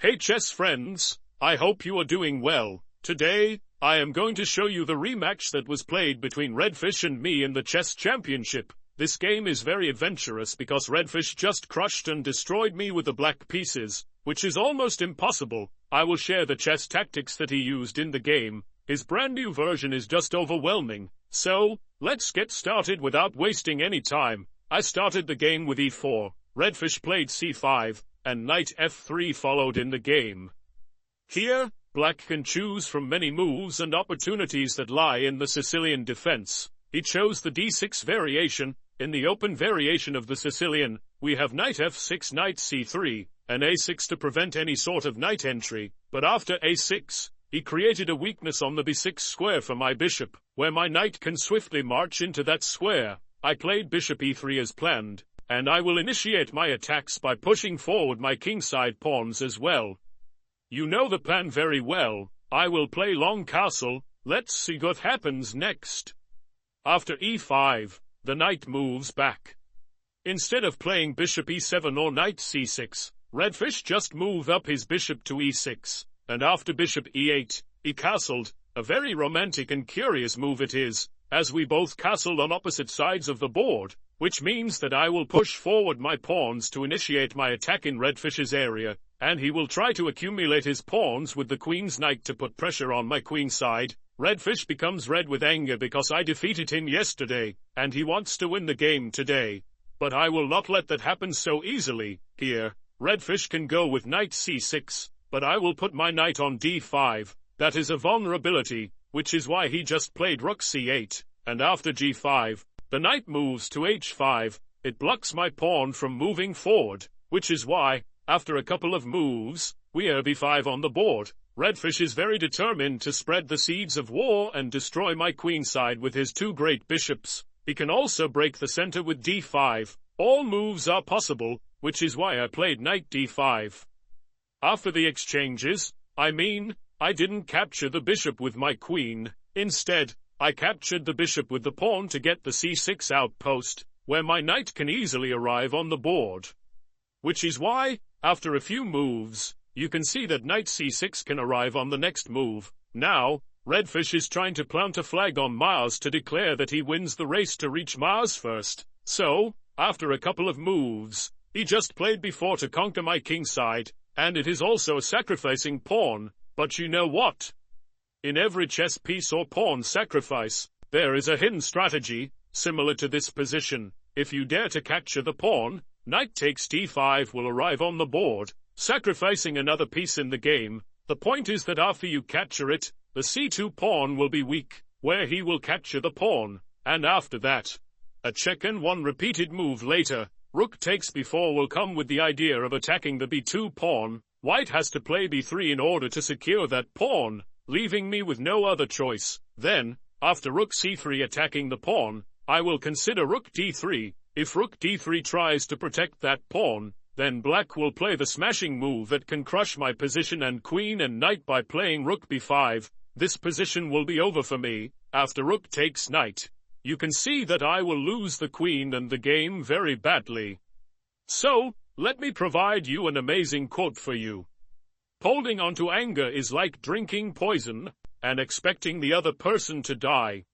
Hey chess friends, I hope you are doing well. Today, I am going to show you the rematch that was played between Redfish and me in the chess championship. This game is very adventurous because Redfish just crushed and destroyed me with the black pieces, which is almost impossible. I will share the chess tactics that he used in the game. His brand new version is just overwhelming. So, let's get started without wasting any time. I started the game with e4, Redfish played c5, and knight f3 followed in the game. Here, black can choose from many moves and opportunities that lie in the Sicilian defense. He chose the d6 variation. In the open variation of the Sicilian, we have knight f6, knight c3, and a6 to prevent any sort of knight entry, but after a6, he created a weakness on the b6 square for my bishop, where my knight can swiftly march into that square. I played bishop e3 as planned, and I will initiate my attacks by pushing forward my kingside pawns as well. You know the plan very well. I will play long castle. Let's see what happens next. After e5, the knight moves back. Instead of playing bishop e7 or knight c6, Redfish just moved up his bishop to e6, and after bishop e8, he castled. A very romantic and curious move it is, as we both castled on opposite sides of the board, which means that I will push forward my pawns to initiate my attack in Redfish's area, and he will try to accumulate his pawns with the queen's knight to put pressure on my queen side. Redfish becomes red with anger because I defeated him yesterday, and he wants to win the game today. But I will not let that happen so easily. Here, Redfish can go with knight c6, but I will put my knight on d5. That is a vulnerability, which is why he just played rook c8, and after g5, the knight moves to h5. It blocks my pawn from moving forward, which is why, after a couple of moves, we have b5 on the board. Redfish is very determined to spread the seeds of war and destroy my queenside with his two great bishops. He can also break the center with d5. All moves are possible, which is why I played knight d5. After the exchanges, I didn't capture the bishop with my queen. Instead, I captured the bishop with the pawn to get the c6 outpost, where my knight can easily arrive on the board. Which is why, after a few moves, you can see that knight c6 can arrive on the next move. Now, Redfish is trying to plant a flag on Mars to declare that he wins the race to reach Mars first. So, after a couple of moves, he just played b4 to conquer my kingside, and it is also a sacrificing pawn. But you know what? In every chess piece or pawn sacrifice, there is a hidden strategy, similar to this position. If you dare to capture the pawn, knight takes d5 will arrive on the board, sacrificing another piece in the game. The point is that after you capture it, the c2 pawn will be weak, where he will capture the pawn, and after that, a check and one repeated move later, rook takes b4 will come with the idea of attacking the b2 pawn. White has to play b3 in order to secure that pawn, leaving me with no other choice. Then, after rook c3 attacking the pawn, I will consider rook d3. If rook d3 tries to protect that pawn, then black will play the smashing move that can crush my position and queen and knight by playing rook b5. This position will be over for me. After rook takes knight, you can see that I will lose the queen and the game very badly. So, let me provide you an amazing quote for you. Holding on to anger is like drinking poison and expecting the other person to die.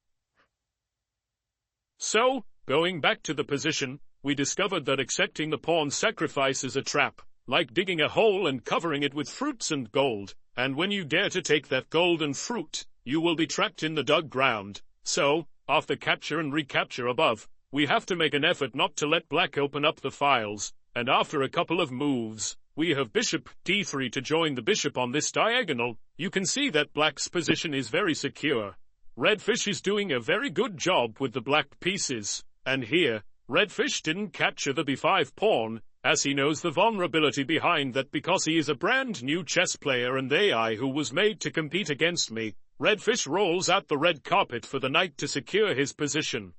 So, going back to the position, we discovered that accepting the pawn sacrifice is a trap, like digging a hole and covering it with fruits and gold, and when you dare to take that gold and fruit, you will be trapped in the dug ground. So, after capture and recapture above, we have to make an effort not to let black open up the files. And after a couple of moves, we have bishop d3 to join the bishop on this diagonal. You can see that black's position is very secure. Redfish is doing a very good job with the black pieces. And here, Redfish didn't capture the b5 pawn, as he knows the vulnerability behind that because he is a brand new chess player and AI who was made to compete against me. Redfish rolls out the red carpet for the knight to secure his position.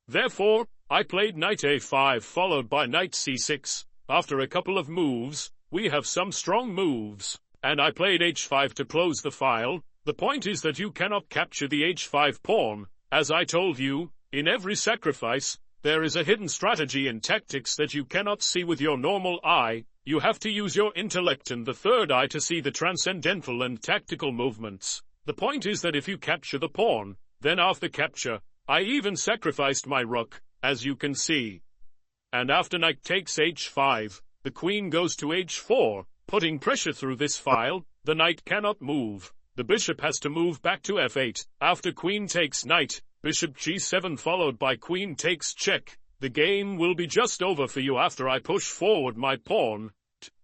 Therefore, I played knight a5 followed by knight c6. After a couple of moves, we have some strong moves, and I played h5 to close the file. The point is that you cannot capture the h5 pawn. As I told you, in every sacrifice, there is a hidden strategy and tactics that you cannot see with your normal eye. You have to use your intellect and the third eye to see the transcendental and tactical movements. The point is that if you capture the pawn, then after capture, I even sacrificed my rook, as you can see. And after knight takes h5, the queen goes to h4, putting pressure through this file. The knight cannot move. The bishop has to move back to f8. After queen takes knight, bishop g7 followed by queen takes check. The game will be just over for you after I push forward my pawn.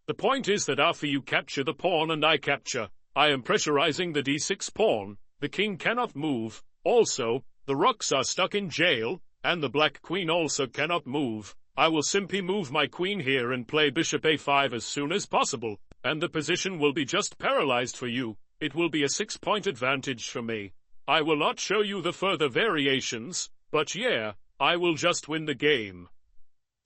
The point is that after you capture the pawn and I capture, I am pressurizing the d6 pawn. The king cannot move. Also, the rooks are stuck in jail, and the black queen also cannot move. I will simply move my queen here and play bishop a5 as soon as possible, and the position will be just paralyzed for you. It will be a 6-point advantage for me. I will not show you the further variations, but yeah, I will just win the game.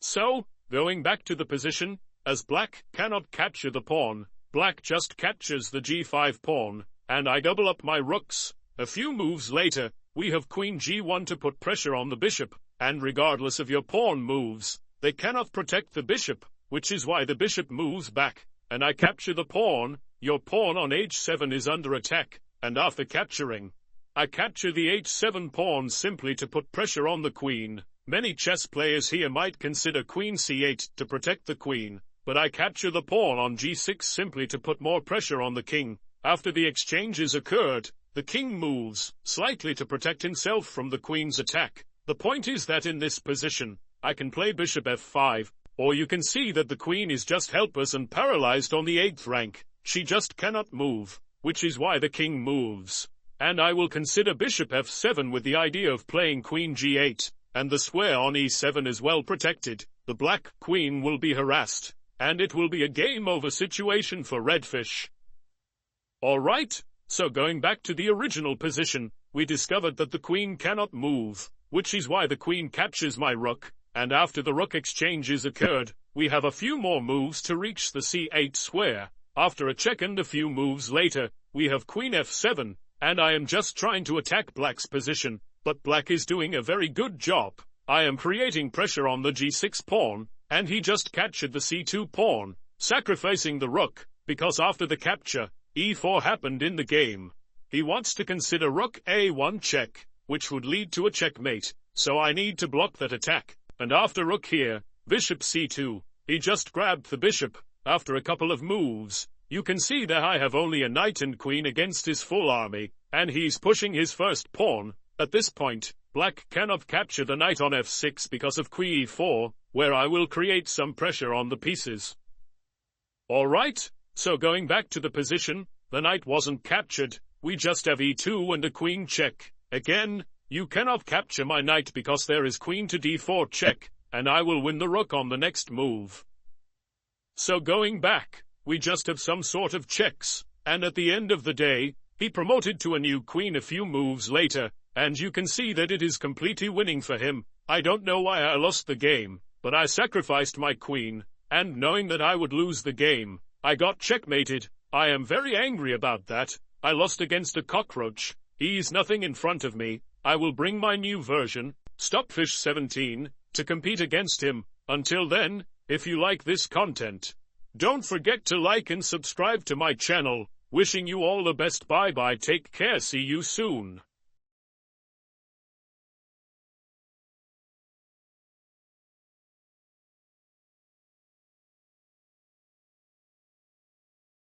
So, going back to the position, as black cannot capture the pawn, black just captures the g5 pawn, and I double up my rooks. A few moves later, we have queen g1 to put pressure on the bishop, and regardless of your pawn moves, they cannot protect the bishop, which is why the bishop moves back, and I capture the pawn. Your pawn on h7 is under attack, and after capturing, I capture the h7 pawn simply to put pressure on the queen. Many chess players here might consider queen c8 to protect the queen, but I capture the pawn on g6 simply to put more pressure on the king. After the exchanges occurred, the king moves, slightly to protect himself from the queen's attack. The point is that in this position, I can play bishop f5, or you can see that the queen is just helpless and paralyzed on the 8th rank. She just cannot move, which is why the king moves. And I will consider bishop f7 with the idea of playing queen g8, and the square on e7 is well protected. The black queen will be harassed, and it will be a game over situation for redfish. Alright, so going back to the original position, we discovered that the queen cannot move, which is why the queen captures my rook, and after the rook exchanges occurred, we have a few more moves to reach the c8 square. After a check and a few moves later, we have queen f7, and I am just trying to attack black's position, but black is doing a very good job. I am creating pressure on the g6 pawn, and he just captured the c2 pawn, sacrificing the rook, because after the capture, e4 happened in the game. He wants to consider rook a1 check, which would lead to a checkmate, so I need to block that attack. And after rook here, bishop c2, he just grabbed the bishop. After a couple of moves, you can see that I have only a knight and queen against his full army, and he's pushing his first pawn. At this point, black cannot capture the knight on f6 because of queen e4, where I will create some pressure on the pieces. Alright, so going back to the position, the knight wasn't captured, we just have e2 and a queen check. Again, you cannot capture my knight because there is queen to d4 check, and I will win the rook on the next move. So going back, we just have some sort of checks, and at the end of the day, he promoted to a new queen a few moves later, and you can see that it is completely winning for him. I don't know why I lost the game, but I sacrificed my queen, and knowing that I would lose the game, I got checkmated. I am very angry about that. I lost against a cockroach. He's nothing in front of me. I will bring my new version, Stockfish 17, to compete against him. Until then, if you like this content, don't forget to like and subscribe to my channel. Wishing you all the best. Bye bye, take care, see you soon.